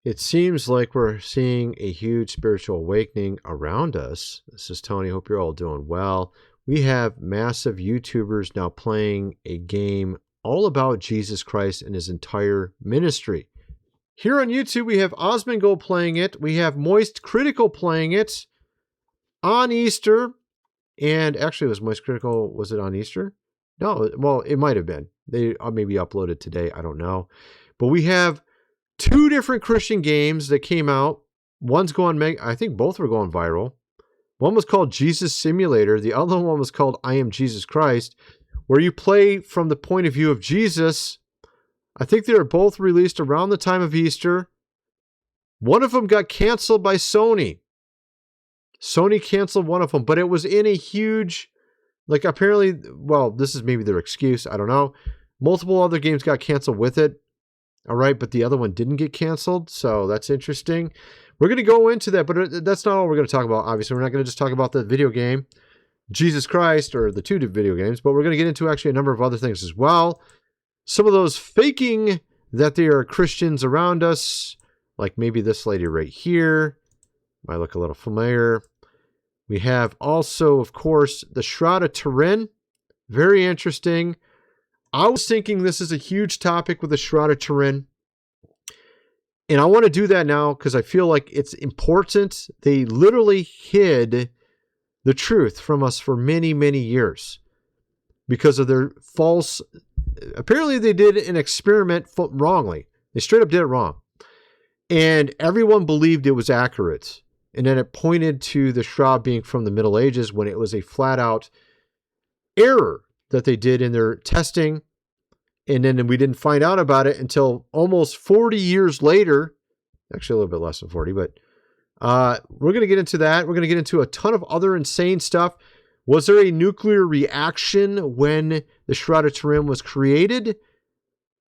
It seems like we're seeing a huge spiritual awakening around us. This is Tony. Hope you're all doing well. We have massive YouTubers now playing a game all about Jesus Christ and his entire ministry. Here on YouTube, we have Osmongold playing it. We have Moist Critical playing it on Easter. And actually, was Moist Critical, was it on Easter? No, well, it might have been. They maybe uploaded today. I don't know. But we have two different Christian games that came out. One's going, I think both were going viral. One was called Jesus Simulator. The other one was called I Am Jesus Christ, where you play from the point of view of Jesus. I think they were both released around the time of Easter. One of them got canceled by Sony. Sony canceled one of them, but it was in a huge, like apparently, well, this is maybe their excuse. I don't know. Multiple other games got canceled with it. All right, but the other one didn't get canceled, so that's interesting. We're going to go into that, but that's not all we're going to talk about. Obviously, we're not going to just talk about the video game, Jesus Christ, or the two video games, but we're going to get into actually a number of other things as well. Some of those faking that they are Christians around us, like maybe this lady right here. Might look a little familiar. We have also, of course, the Shroud of Turin. Very interesting. I was thinking this is a huge topic with the Shroud of Turin. And I want to do that now because I feel like it's important. They literally hid the truth from us for many, many years because of their false... Apparently they did an experiment wrongly. They straight up did it wrong. And everyone believed it was accurate. And then it pointed to the shroud being from the Middle Ages when it was a flat out error that they did in their testing. And then we didn't find out about it until almost 40 years later. Actually, a little bit less than 40, but we're going to get into that. We're going to get into a ton of other insane stuff. Was there a nuclear reaction when the Shroud of Turin was created?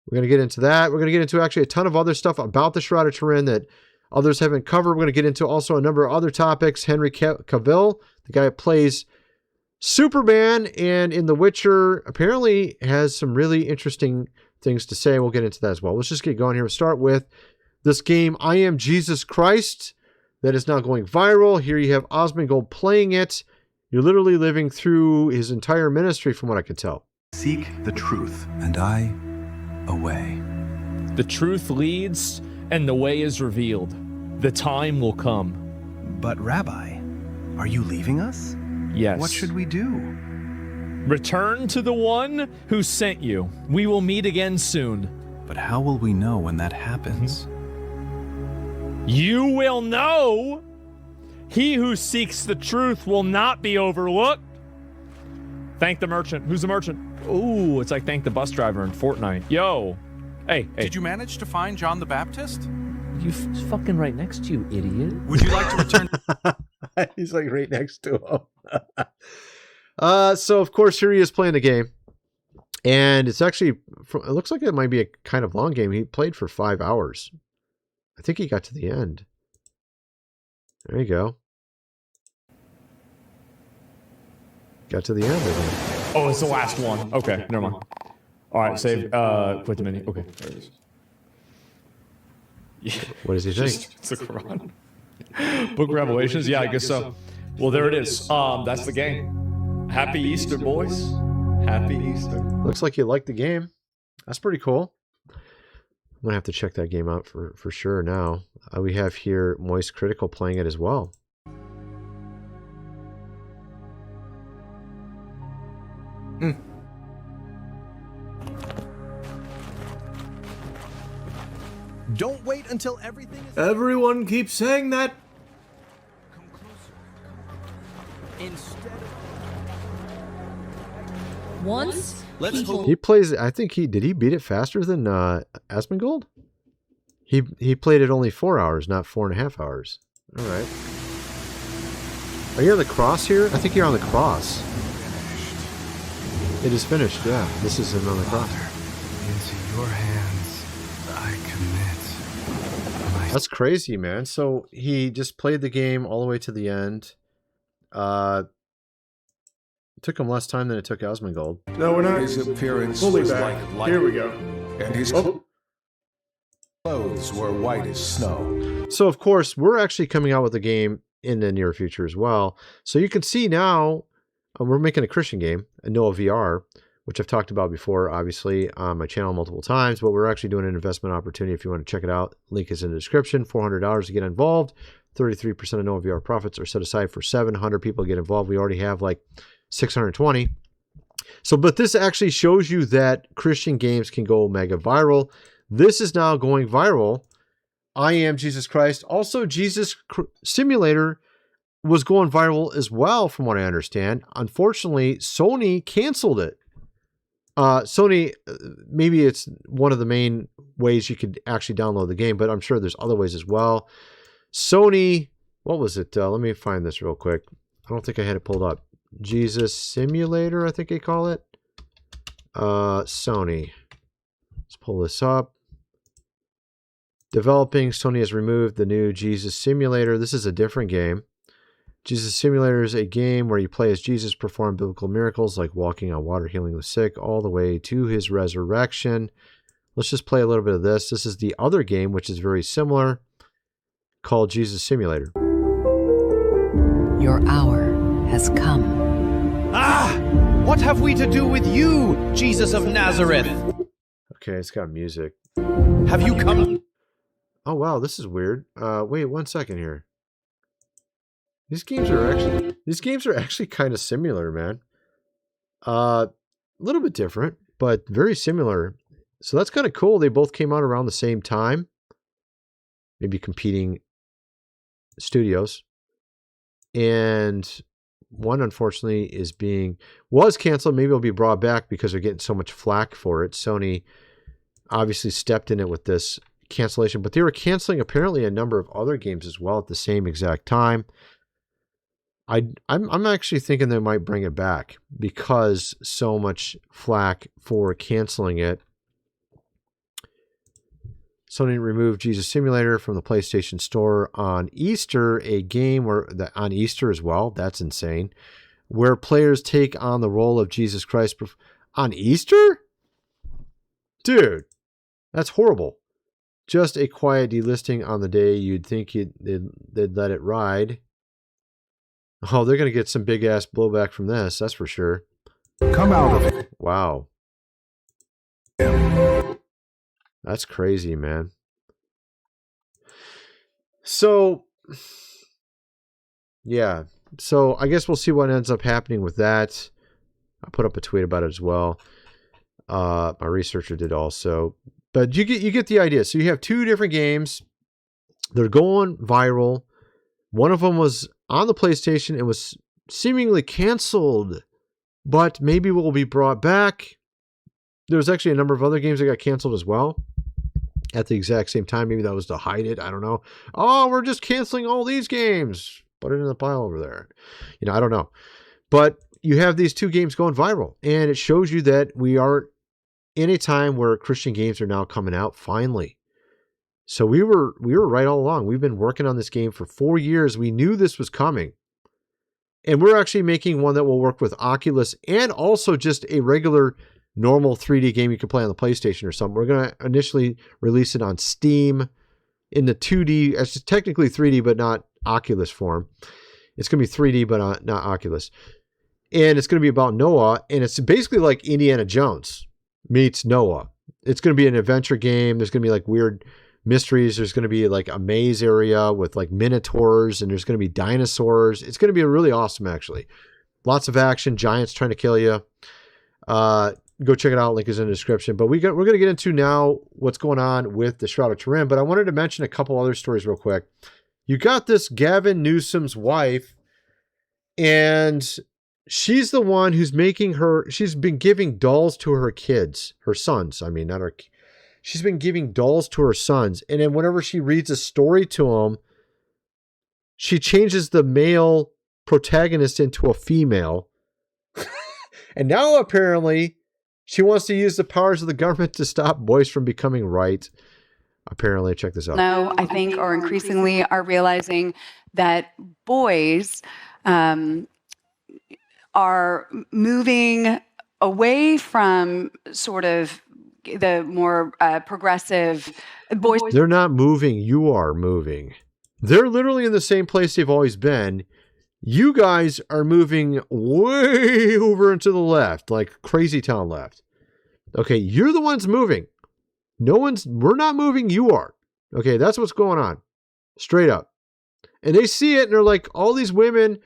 We're going to get into that. We're going to get into actually a ton of other stuff about the Shroud of Turin that others haven't covered. We're going to get into also a number of other topics. Henry Cavill, the guy that plays Superman and in The Witcher, apparently has some really interesting things to say. We'll get into that as well. Let's just get going here. We'll start with this game, I Am Jesus Christ, that is now going viral. Here you have Osmongold playing it. You're literally living through his entire ministry from what I can tell. Seek the truth, and I away. The truth leads, and the way is revealed. The time will come. But Rabbi, are you leaving us? Yes. What should we do? Return to the one who sent you. We will meet again soon. But how will we know when that happens? You will know. He who seeks the truth will not be overlooked. Thank the merchant. Who's the merchant? Ooh, it's like thank the bus driver in Fortnite. Yo. Hey. Did you manage to find John the Baptist? You fucking right next to you, idiot. Would you like to return? He's like right next to him. So of course here he is playing the game, and it's actually, it looks like it might be a kind of long game. He played for 5 hours. I think he got to the end. There you go. Got to the end, I think. Oh, it's the last one. Okay, never mind. All right, save. Quit the menu. Okay, there it is. Yeah. What does he think? It's the Quran. Book of Revelations? Yeah, I guess so. Well, there it is. That's the game. Happy Easter, boys. Happy Easter. Looks like you like the game. That's pretty cool. I'm going to have to check that game out for sure now. We have here Moist Critical playing it as well. Don't wait until everything is... Everyone keeps saying that. Come closer. Instead of... Once, Let's hope... He plays, I think did he beat it faster than Asmongold? He played it only 4 hours, not 4.5 hours. All right. Are you on the cross here? I think you're on the cross. It is finished, yeah. This is him on the cross. Into your hands I commit. That's crazy, man. So he just played the game all the way to the end. It took him less time than it took Asmongold. No, we're not. His appearance Fully was back. like light, Here we go. and his Oh. Clothes were white as snow. So, of course, we're actually coming out with a game in the near future as well. So you can see now we're making a Christian game, a Noah VR, which I've talked about before, obviously, on my channel multiple times, but we're actually doing an investment opportunity if you want to check it out. Link is in the description. $400 to get involved. 33% of Noah VR profits are set aside for 700 people to get involved. We already have like 620. So, but this actually shows you that Christian games can go mega viral. This is now going viral. I Am Jesus Christ. Also, Jesus Simulator was going viral as well, from what I understand. Unfortunately, Sony canceled it. Sony, maybe it's one of the main ways you could actually download the game, but I'm sure there's other ways as well. Sony, what was it? Let me find this real quick. I don't think I had it pulled up. Jesus Simulator, I think they call it. Sony. Let's pull this up. Developing, Sony has removed the new Jesus Simulator. This is a different game. Jesus Simulator is a game where you play as Jesus, perform biblical miracles like walking on water, healing the sick, all the way to his resurrection. Let's just play a little bit of this. This is the other game, which is very similar, called Jesus Simulator. Your hour has come. Ah! What have we to do with you, Jesus of Nazareth? Okay, it's got music. Have you come? Oh, wow, this is weird. Wait 1 second here. These games are actually kind of similar, man. A little bit different, but very similar. So that's kind of cool. They both came out around the same time. Maybe competing studios. And one, unfortunately, was canceled. Maybe it'll be brought back because they're getting so much flack for it. Sony obviously stepped in it with this cancellation, but they were canceling apparently a number of other games as well at the same exact time. I'm actually thinking they might bring it back because so much flack for canceling it. Sony removed Jesus Simulator from the PlayStation Store on Easter, a game on Easter as well. That's insane. Where players take on the role of Jesus Christ on Easter? Dude, that's horrible. Just a quiet delisting on the day you'd think they'd let it ride. Oh, they're going to get some big-ass blowback from this, that's for sure. Come out of it. Wow. That's crazy, man. So, yeah. So, I guess we'll see what ends up happening with that. I put up a tweet about it as well. My researcher did also. But you get the idea. So, you have two different games. They're going viral. One of them was on the PlayStation and was seemingly canceled, but maybe will be brought back. There was actually a number of other games that got canceled as well at the exact same time. Maybe that was to hide it. I don't know. Oh, we're just canceling all these games. Put it in the pile over there. I don't know. But you have these two games going viral, and it shows you that we are in a time where Christian games are now coming out finally. So we were right all along. We've been working on this game for 4 years. We knew this was coming. And we're actually making one that will work with Oculus and also just a regular normal 3D game you can play on the PlayStation or something. We're going to initially release it on Steam in the 2D. It's technically 3D, but not Oculus form. It's going to be 3D, but not Oculus. And it's going to be about Noah. And it's basically like Indiana Jones meets Noah. It's going to be an adventure game. There's going to be like weird mysteries. There's going to be like a maze area with like minotaurs, and there's going to be dinosaurs. It's going to be really awesome, actually. Lots of action, giants trying to kill you. Go check it out. Link is in the description. But we're going to get into now what's going on with the Shroud of Turin. But I wanted to mention a couple other stories real quick. You got this Gavin Newsom's wife, and she's the one who's she's been giving dolls to her kids, her sons. I mean, not her. She's been giving dolls to her sons. And then whenever she reads a story to them, she changes the male protagonist into a female. And now apparently she wants to use the powers of the government to stop boys from becoming right. Apparently, check this out. Now, I think, or increasingly are realizing that boys are moving away from sort of the more progressive boys. They're not moving. You are moving. They're literally in the same place they've always been. You guys are moving way over into the left, like crazy town left. Okay, you're the ones moving. We're not moving, you are. Okay, that's what's going on. Straight up. And they see it and they're like, all these women,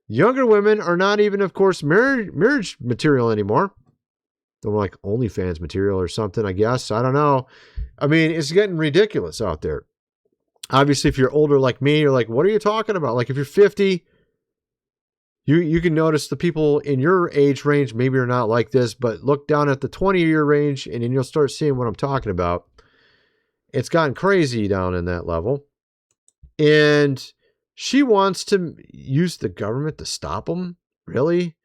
younger women, are not even, of course, marriage material anymore. They're like OnlyFans material or something, I guess. I don't know. I mean, it's getting ridiculous out there. Obviously, if you're older like me, you're like, what are you talking about? Like if you're 50, you can notice the people in your age range maybe are not like this, but look down at the 20-year range and then you'll start seeing what I'm talking about. It's gotten crazy down in that level. And she wants to use the government to stop them? Really?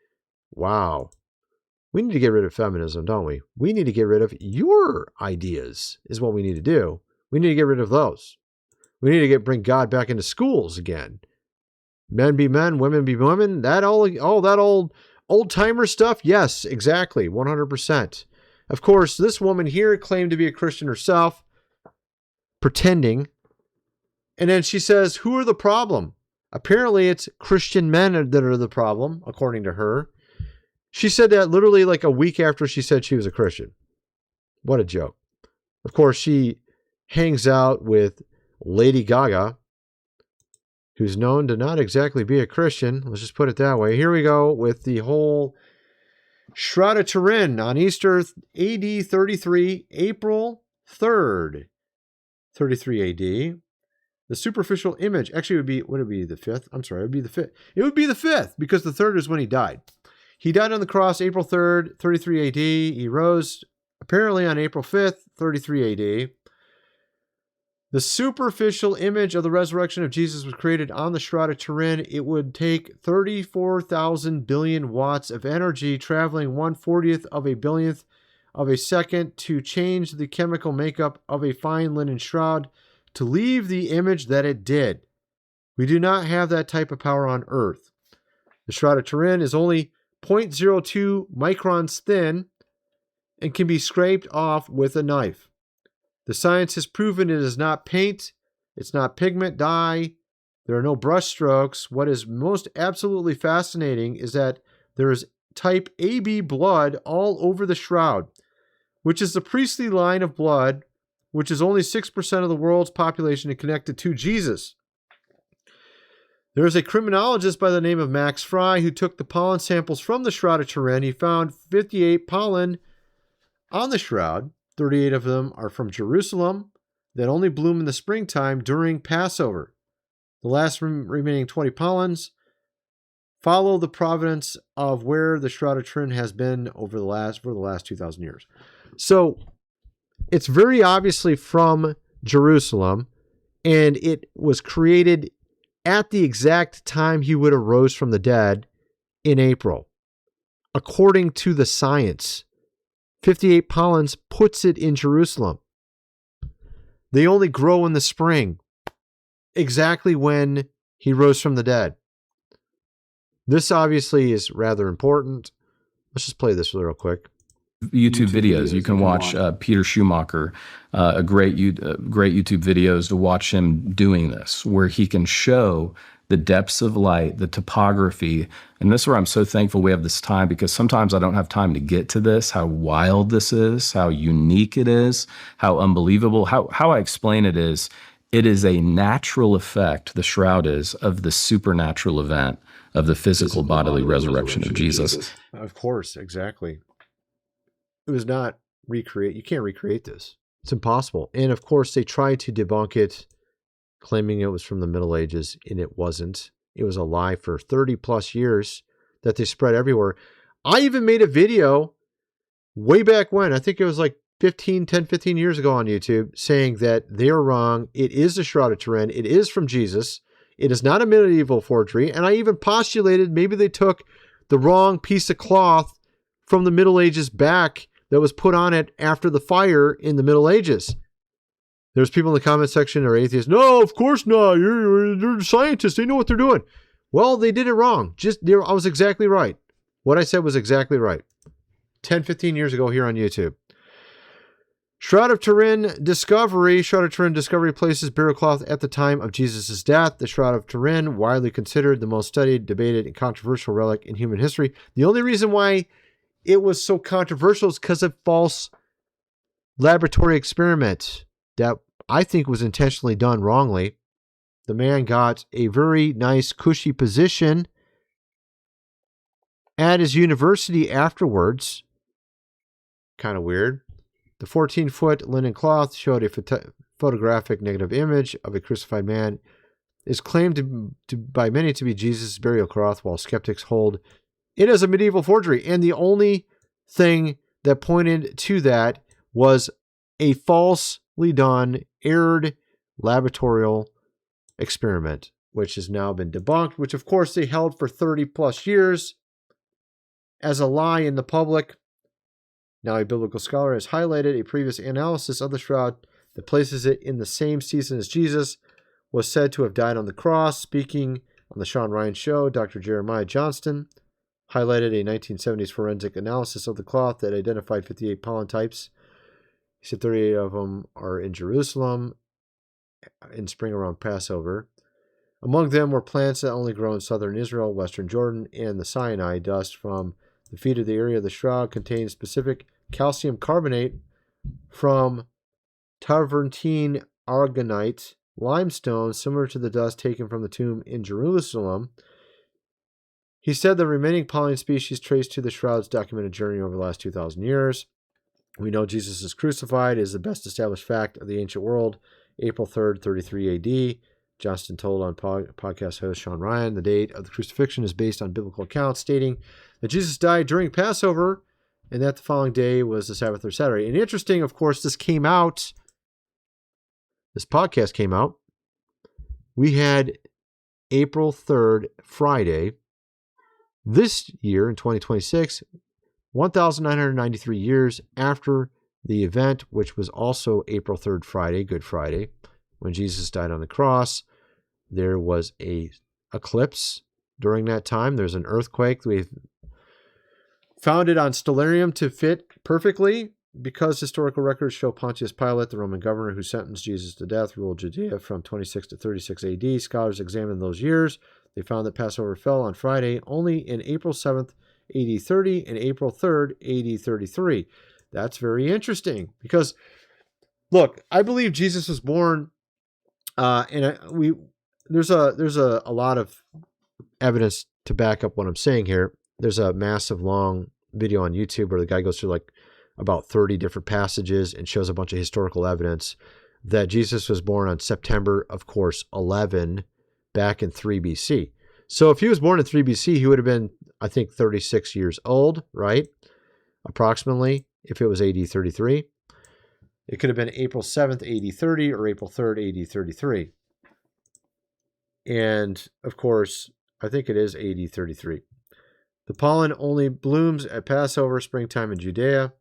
Wow. We need to get rid of feminism, don't we? We need to get rid of your ideas is what we need to do. We need to get rid of those. We need to bring God back into schools again. Men be men, women be women. That all that old timer stuff. Yes, exactly. 100%. Of course, this woman here claimed to be a Christian herself, pretending. And then she says, who are the problem? Apparently it's Christian men that are the problem, according to her. She said that literally like a week after she said she was a Christian. What a joke. Of course, she hangs out with Lady Gaga, who's known to not exactly be a Christian. Let's just put it that way. Here we go with the whole Shroud of Turin on Easter AD 33, April 3rd, 33 AD. The superficial image, actually would it be the 5th? I'm sorry, it would be the 5th. It would be the 5th because the 3rd is when he died. He died on the cross April 3rd, 33 AD. He rose apparently on April 5th, 33 AD. The superficial image of the resurrection of Jesus was created on the Shroud of Turin. It would take 34,000 billion watts of energy traveling 1/40th of a billionth of a second to change the chemical makeup of a fine linen shroud to leave the image that it did. We do not have that type of power on Earth. The Shroud of Turin is only 0.02 microns thin and can be scraped off with a knife. The science has proven it is not paint, it's not pigment dye, there are no brush strokes. What is most absolutely fascinating is that there is type AB blood all over the shroud, which is the priestly line of blood, which is only 6% of the world's population and connected to Jesus. There is a criminologist by the name of Max Fry who took the pollen samples from the Shroud of Turin. He found 58 pollen on the shroud. 38 of them are from Jerusalem that only bloom in the springtime during Passover. The last remaining 20 pollens follow the provenance of where the Shroud of Turin has been for the last 2,000 years. So it's very obviously from Jerusalem, and it was created at the exact time he would have rose from the dead in April, according to the science. 58 pollens puts it in Jerusalem. They only grow in the spring, exactly when he rose from the dead. This obviously is rather important. Let's just play this real quick. YouTube videos. You can watch Peter Schumacher, great YouTube videos to watch him doing this, where he can show the depths of light, the topography. And this is where I'm so thankful we have this time, because sometimes I don't have time to get to this, how wild this is, how unique it is, how unbelievable. How I explain it is a natural effect, the shroud is, of the supernatural event of the physical bodily resurrection of Jesus. Of course, exactly. It was not recreate. You can't recreate this. It's impossible. And of course, they tried to debunk it, claiming it was from the Middle Ages, and it wasn't. It was a lie for 30 plus years that they spread everywhere. I even made a video way back when, I think it was like 15 years ago on YouTube, saying that they are wrong. It is the Shroud of Turin. It is from Jesus. It is not a medieval forgery. And I even postulated maybe they took the wrong piece of cloth from the Middle Ages back that was put on it after the fire in the Middle Ages. There's people in the comment section that are atheists. No, of course not. They're scientists. They know what they're doing. Well, they did it wrong. I was exactly right. What I said was exactly right. 10, 15 years ago here on YouTube. Shroud of Turin discovery. Shroud of Turin discovery places burial cloth at the time of Jesus' death. The Shroud of Turin, widely considered the most studied, debated, and controversial relic in human history. The only reason why it was so controversial is because of false laboratory experiment that I think was intentionally done wrongly. The man got a very nice, cushy position at his university afterwards. Kind of weird. The 14-foot linen cloth showed a photographic negative image of a crucified man. Is claimed by many to be Jesus' burial cloth, while skeptics hold it as a medieval forgery. And the only thing that pointed to that was a falsely done, errored laboratorial experiment, which has now been debunked, which of course they held for 30 plus years as a lie in the public. Now a biblical scholar has highlighted a previous analysis of the shroud that places it in the same season as Jesus was said to have died on the cross. Speaking on the Shawn Ryan show, Dr. Jeremiah Johnston highlighted a 1970s forensic analysis of the cloth that identified 58 pollen types. He said 38 of them are in Jerusalem in spring around Passover. Among them were plants that only grow in southern Israel, western Jordan, and the Sinai. Dust from the feet of the area of the shroud contains specific calcium carbonate from Travertine aragonite limestone, similar to the dust taken from the tomb in Jerusalem. He said the remaining pollen species traced to the shroud's documented journey over the last 2,000 years. We know Jesus is crucified is the best established fact of the ancient world. April 3rd, 33 AD. Johnston told on podcast host Shawn Ryan the date of the crucifixion is based on biblical accounts stating that Jesus died during Passover and that the following day was the Sabbath or Saturday. And interesting, of course, this podcast came out. We had April 3rd, Friday, this year in 2026, 1,993 years after the event, which was also April 3rd, Friday, Good Friday, when Jesus died on the cross. There was a eclipse during that time. There's an earthquake. We've found it on stellarium to fit perfectly because historical records show Pontius Pilate, the Roman governor who sentenced Jesus to death, ruled Judea from 26 to 36 AD. Scholars examined those years. They found that Passover fell on Friday only in April 7th, AD 30 and April 3rd, AD 33. That's very interesting because, look, I believe Jesus was born, there's a lot of evidence to back up what I'm saying here. There's a massive long video on YouTube where the guy goes through like about 30 different passages and shows a bunch of historical evidence that Jesus was born on September, of course, 11 back in 3 BC. So if he was born in 3 BC, he would have been, I think, 36 years old, right? Approximately, if it was AD 33. It could have been April 7th, AD 30 or April 3rd, AD 33. And, of course, I think it is AD 33. The pollen only blooms at Passover, springtime in Judea.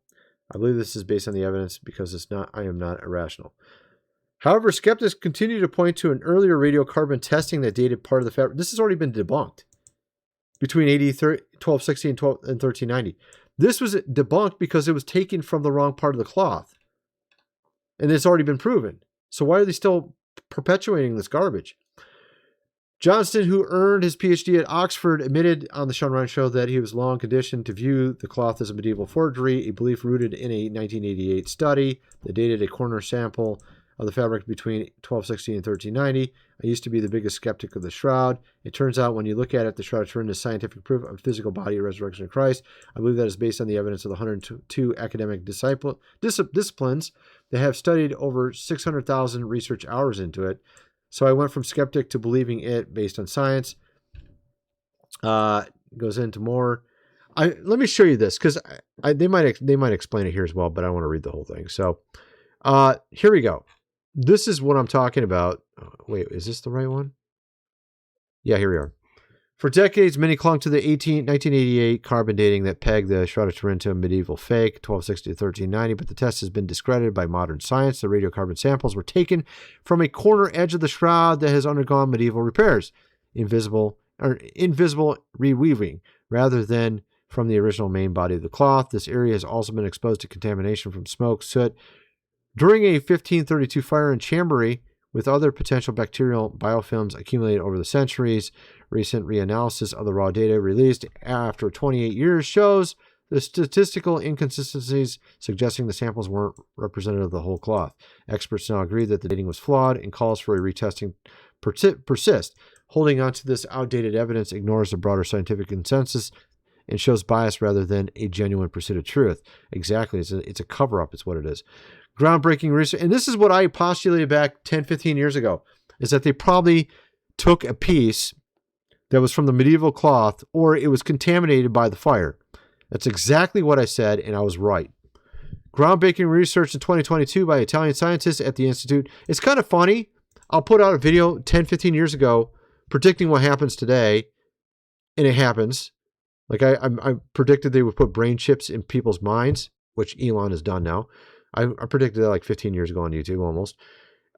I believe this is based on the evidence because I am not irrational. However, skeptics continue to point to an earlier radiocarbon testing that dated part of the fabric. This has already been debunked between AD 1260 and 1390. This was debunked because it was taken from the wrong part of the cloth. And it's already been proven. So why are they still perpetuating this garbage? Johnston, who earned his PhD at Oxford, admitted on the Shawn Ryan show that he was long conditioned to view the cloth as a medieval forgery, a belief rooted in a 1988 study that dated a corner sample of the fabric between 1260 and 1390. I used to be the biggest skeptic of the shroud. It turns out when you look at it, the Shroud of Turin is scientific proof of physical body resurrection of Christ. I believe that is based on the evidence of the 102 academic disciplines that have studied over 600,000 research hours into it. So I went from skeptic to believing it based on science. Goes into more. Let me show you this because they might explain it here as well, but I want to read the whole thing. So here we go. This is what I'm talking about. Oh, wait, is this the right one? Yeah, here we are. For decades, many clung to the 1988 carbon dating that pegged the Shroud of Turin to a medieval fake, 1260 to 1390, but the test has been discredited by modern science. The radiocarbon samples were taken from a corner edge of the shroud that has undergone medieval repairs, invisible reweaving, rather than from the original main body of the cloth. This area has also been exposed to contamination from smoke, soot, During a 1532 fire in Chambéry, with other potential bacterial biofilms accumulated over the centuries, recent reanalysis of the raw data released after 28 years shows the statistical inconsistencies suggesting the samples weren't representative of the whole cloth. Experts now agree that the dating was flawed, and calls for a retesting persist. Holding on to this outdated evidence ignores the broader scientific consensus and shows bias rather than a genuine pursuit of truth. Exactly. It's a cover-up is what it is. Groundbreaking research. And this is what I postulated back 10, 15 years ago, is that they probably took a piece that was from the medieval cloth, or it was contaminated by the fire. That's exactly what I said, and I was right. Groundbreaking research in 2022 by Italian scientists at the Institute. It's kind of funny. I'll put out a video 10, 15 years ago predicting what happens today, and it happens. Like I predicted they would put brain chips in people's minds, which Elon has done now. I predicted that like 15 years ago on YouTube almost.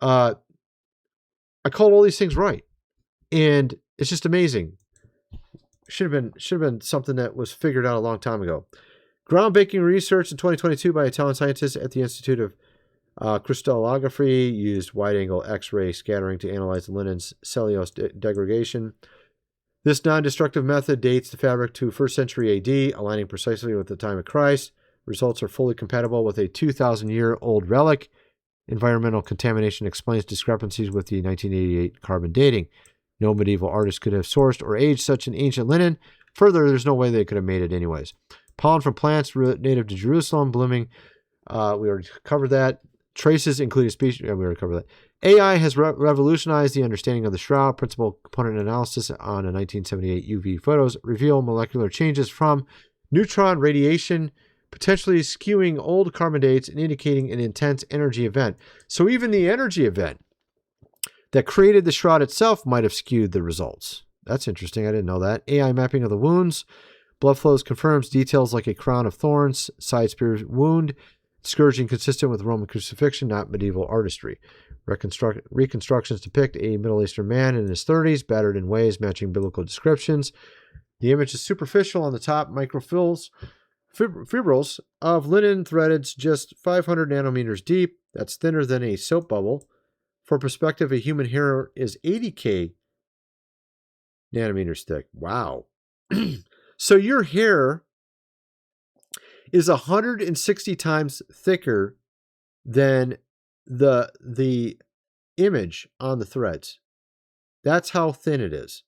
I called all these things right, and it's just amazing. Should have been something that was figured out a long time ago. Groundbreaking research in 2022 by Italian scientists at the Institute of Crystallography used wide-angle X-ray scattering to analyze the linen's cellulose degradation. This non-destructive method dates the fabric to 1st century AD, aligning precisely with the time of Christ. Results are fully compatible with a 2,000-year-old relic. Environmental contamination explains discrepancies with the 1988 carbon dating. No medieval artist could have sourced or aged such an ancient linen. Further, there's no way they could have made it anyways. Pollen from plants native to Jerusalem, blooming. We already covered that. Traces, including species. We already covered that. AI has revolutionized the understanding of the shroud. Principal component analysis on a 1978 UV photos reveal molecular changes from neutron radiation, potentially skewing old carbon dates and indicating an intense energy event. So even the energy event that created the shroud itself might have skewed the results. That's interesting. I didn't know that. AI mapping of the wounds. Blood flows confirms details like a crown of thorns, side spear wound, scourging consistent with Roman crucifixion, not medieval artistry. Reconstructions depict a Middle Eastern man in his 30s, battered in ways matching biblical descriptions. The image is superficial on the top, microfibrils of linen threaded just 500 nanometers deep. That's thinner than a soap bubble. For perspective, a human hair is 80K nanometers thick. Wow. So your hair is 160 times thicker than the image on the threads. That's how thin it is.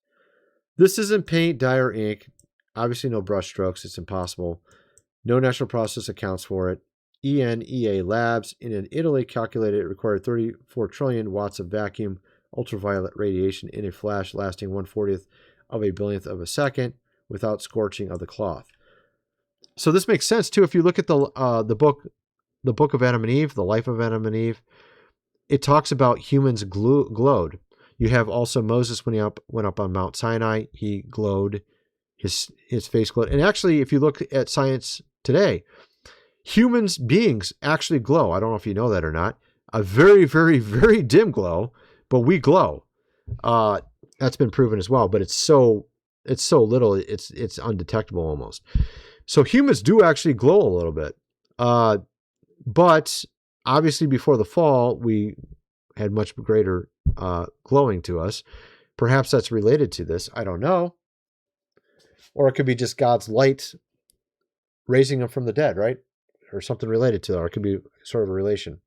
This isn't paint, dye, or ink. Obviously no brush strokes. It's impossible. No natural process accounts for it. ENEA Labs in Italy calculated it required 34 trillion watts of vacuum ultraviolet radiation in a flash lasting 1/40th of a billionth of a second without scorching of the cloth. So this makes sense too. If you look at the book of Adam and Eve, the life of Adam and Eve, it talks about humans glowed. You have also Moses when he went up on Mount Sinai, he glowed, his face glowed. And actually, if you look at science today, humans beings actually glow. I don't know if you know that or not. A very, very, very dim glow, but we glow. That's been proven as well. But it's so little, it's undetectable almost. So humans do actually glow a little bit. But obviously before the fall, we had much greater glowing to us. Perhaps that's related to this. I don't know. Or it could be just God's light raising them from the dead, right? Or something related to that. Or it could be sort of a relation.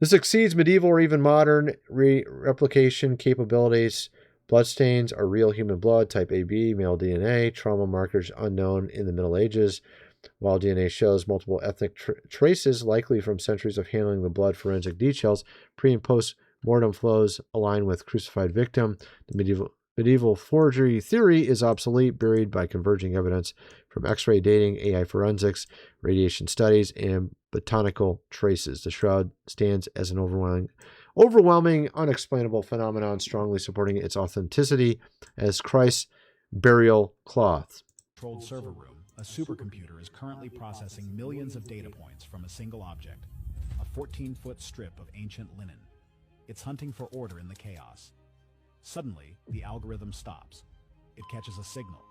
This exceeds medieval or even modern replication capabilities. Bloodstains are real human blood, type AB, male DNA, trauma markers unknown in the Middle Ages. While DNA shows multiple ethnic traces, likely from centuries of handling the blood, forensic details, pre- and post-mortem flows align with crucified victim. The medieval forgery theory is obsolete, buried by converging evidence from X-ray dating, AI forensics, radiation studies, and botanical traces. The shroud stands as an overwhelming, unexplainable phenomenon, strongly supporting its authenticity as Christ's burial cloth. Controlled server room, a supercomputer is currently processing millions of data points from a single object, a 14-foot strip of ancient linen. It's hunting for order in the chaos. Suddenly, the algorithm stops. It catches a signal.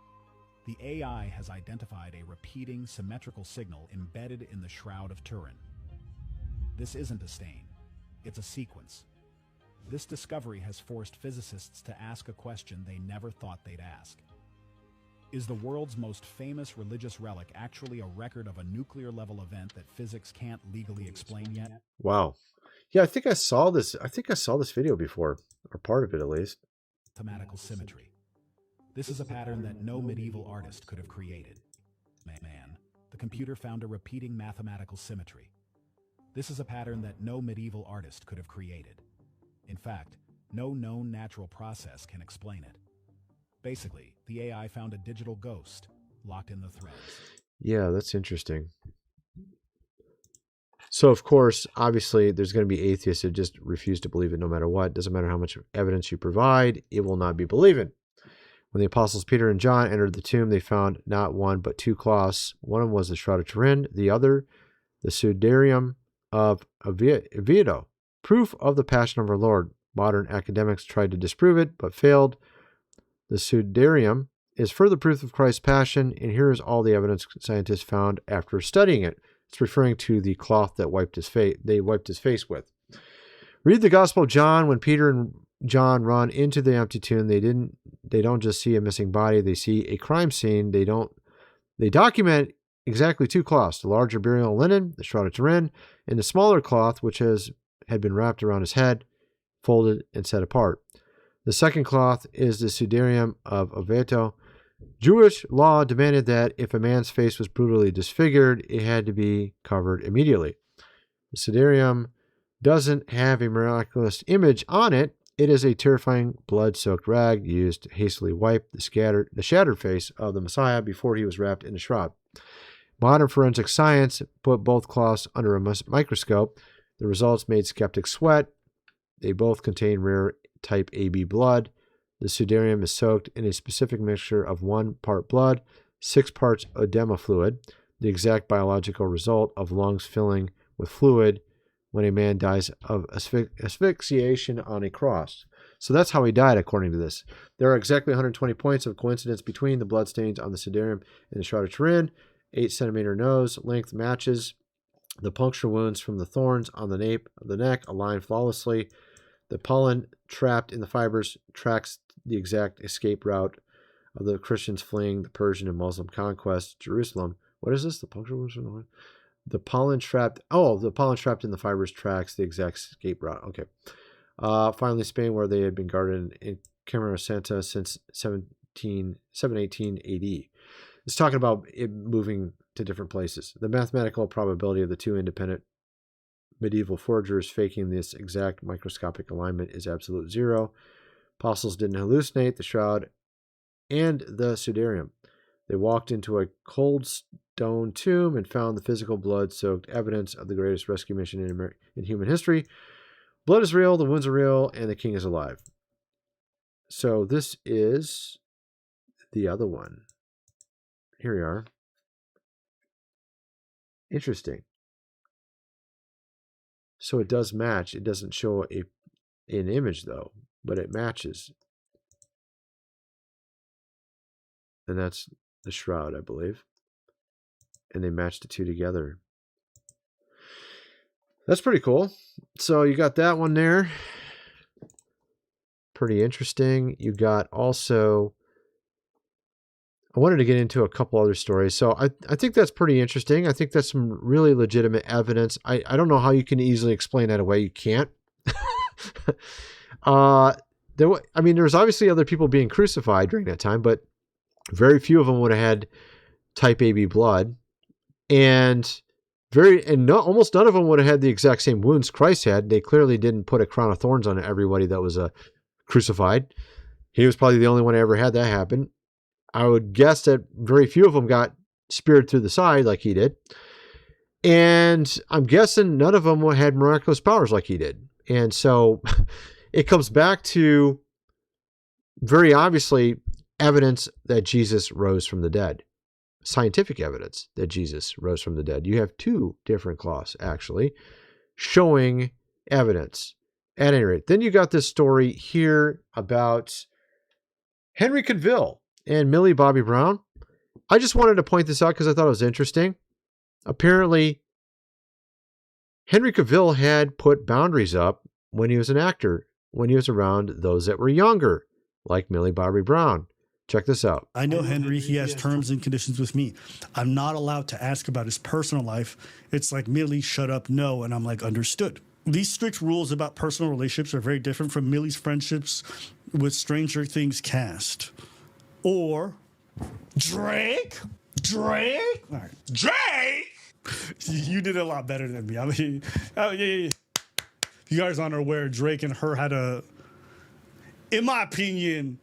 The AI has identified a repeating symmetrical signal embedded in the Shroud of Turin. This isn't a stain. It's a sequence. This discovery has forced physicists to ask a question they never thought they'd ask. Is the world's most famous religious relic actually a record of a nuclear-level event that physics can't legally explain yet? Wow. Yeah, I think I saw this. I think I saw this video before, or part of it at least. Mathematical symmetry. This is a pattern that no medieval artist could have created. Man, the computer found a repeating mathematical symmetry. This is a pattern that no medieval artist could have created. In fact, no known natural process can explain it. Basically, the AI found a digital ghost locked in the threads. Yeah, that's interesting. So, of course, obviously, there's going to be atheists that just refuse to believe it no matter what. Doesn't matter how much evidence you provide, it will not be believed. When the apostles Peter and John entered the tomb, they found not one but two cloths. One of them was the Shroud of Turin, the other, the Sudarium of Oviedo, proof of the passion of our Lord. Modern academics tried to disprove it, but failed. The Sudarium is further proof of Christ's passion, and here is all the evidence scientists found after studying it. It's referring to the cloth that they wiped his face with. Read the Gospel of John. When Peter and John run into the empty tomb, they don't just see a missing body, they see a crime scene. They document exactly two cloths, the larger burial linen, the Shroud of Turin, and the smaller cloth, which had been wrapped around his head, folded and set apart. The second cloth is the Sudarium of Oviedo. Jewish law demanded that if a man's face was brutally disfigured, it had to be covered immediately. The Sudarium doesn't have a miraculous image on it. It is a terrifying blood-soaked rag used to hastily wipe the shattered face of the Messiah before he was wrapped in a shroud. Modern forensic science put both cloths under a microscope. The results made skeptics sweat. They both contain rare type AB blood. The Sudarium is soaked in a specific mixture of 1 part blood, 6 parts edema fluid, the exact biological result of lungs filling with fluid when a man dies of asphyxiation on a cross. So that's how he died, according to this. There are exactly 120 points of coincidence between the bloodstains on the Sudarium and the Shroud of Turin. 8-centimeter nose length matches. The puncture wounds from the thorns on the nape of the neck align flawlessly. The pollen trapped in the fibers tracks the exact escape route of the Christians fleeing the Persian and Muslim conquest, Jerusalem. What is this? The puncture wounds from the pollen trapped. Oh, the pollen trapped in the fibers tracks the exact escape route. Okay. Finally, Spain, where they had been guarded in Camera Santa since 718 AD. It's talking about it moving to different places. The mathematical probability of the two independent medieval forgers faking this exact microscopic alignment is absolute zero. Apostles didn't hallucinate the shroud and the Sudarium. They walked into a cold stone tomb and found the physical blood-soaked evidence of the greatest rescue mission in human history. Blood is real, the wounds are real, and the king is alive. So this is the other one. Here we are. Interesting. So it does match. It doesn't show an image, though, but it matches. And that's the shroud, I believe. And they matched the two together. That's pretty cool. So you got that one there. Pretty interesting. You got also... I wanted to get into a couple other stories. So I think that's pretty interesting. I think that's some really legitimate evidence. I don't know how you can easily explain that away. You can't. There's obviously other people being crucified during that time, but very few of them would have had type AB blood. And almost none of them would have had the exact same wounds Christ had. They clearly didn't put a crown of thorns on everybody that was crucified. He was probably the only one who ever had that happen. I would guess that very few of them got speared through the side like he did. And I'm guessing none of them had miraculous powers like he did. And so it comes back to very obviously evidence that Jesus rose from the dead. Scientific evidence that Jesus rose from the dead. You have two different cloths, actually, showing evidence. At any rate, then you got this story here about Henry Cavill and Millie Bobby Brown. I just wanted to point this out because I thought it was interesting. Apparently, Henry Cavill had put boundaries up when he was an actor, when he was around those that were younger, like Millie Bobby Brown. Check this out. I know Henry, he has terms and conditions with me. I'm not allowed to ask about his personal life. It's like, Millie, shut up, no. And I'm like, understood. These strict rules about personal relationships are very different from Millie's friendships with Stranger Things cast. Or Drake? Drake? All right. Drake? You did a lot better than me. I mean, you guys aren't aware, Drake and her had a, in my opinion,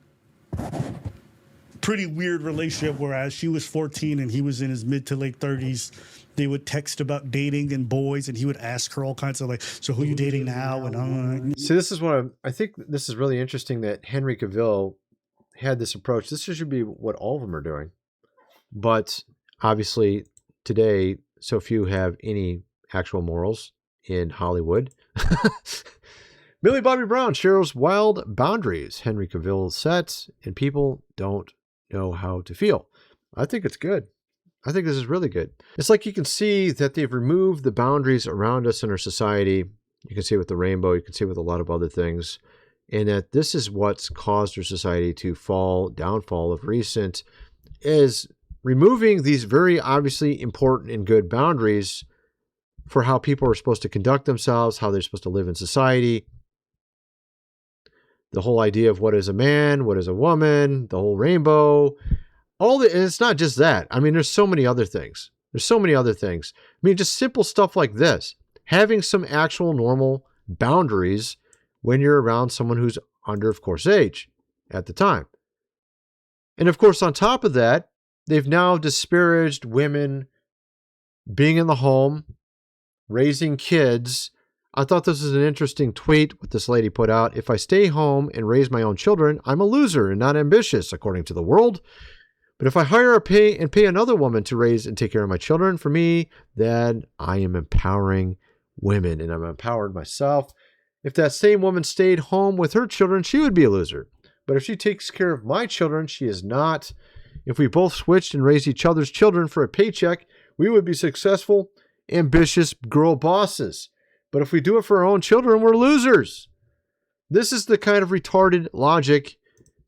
pretty weird relationship, whereas she was 14 and he was in his mid to late 30s. They would text about dating and boys, and he would ask her all kinds of like, so who are you dating now? And See, this is what I think this is really interesting that Henry Cavill had this approach. This should be what all of them are doing. But obviously today, so few have any actual morals in Hollywood. Millie Bobby Brown shares wild boundaries Henry Cavill sets, and people don't know how to feel. I think it's good. I think this is really good. It's like you can see that they've removed the boundaries around us in our society. You can see it with the rainbow. You can see it with a lot of other things. And that this is what's caused our society to downfall of recent, is removing these very obviously important and good boundaries for how people are supposed to conduct themselves, how they're supposed to live in society. The whole idea of what is a man, what is a woman, the whole rainbow, and it's not just that. I mean, there's so many other things. There's so many other things. I mean, just simple stuff like this. Having some actual normal boundaries when you're around someone who's under, of course, age at the time. And of course, on top of that, they've now disparaged women being in the home, raising kids. I thought this was an interesting tweet what this lady put out. If I stay home and raise my own children, I'm a loser and not ambitious, according to the world. But if I hire or pay another woman to raise and take care of my children, for me, then I am empowering women and I'm empowered myself. If that same woman stayed home with her children, she would be a loser. But if she takes care of my children, she is not. If we both switched and raised each other's children for a paycheck, we would be successful, ambitious girl bosses. But if we do it for our own children, we're losers. This is the kind of retarded logic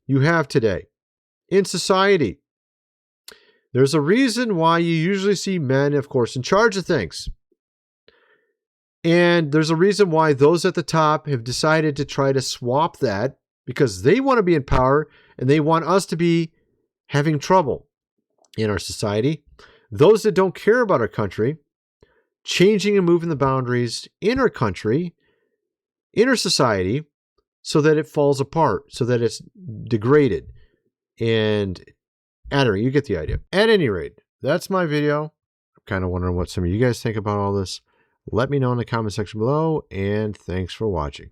you have today in society. There's a reason why you usually see men, of course, in charge of things. And there's a reason why those at the top have decided to try to swap that, because they want to be in power and they want us to be having trouble in our society. Those that don't care about our country, changing and moving the boundaries in our country, in our society, so that it falls apart, so that it's degraded. And you get the idea. At any rate, that's my video. I'm kind of wondering what some of you guys think about all this. Let me know in the comment section below, and thanks for watching.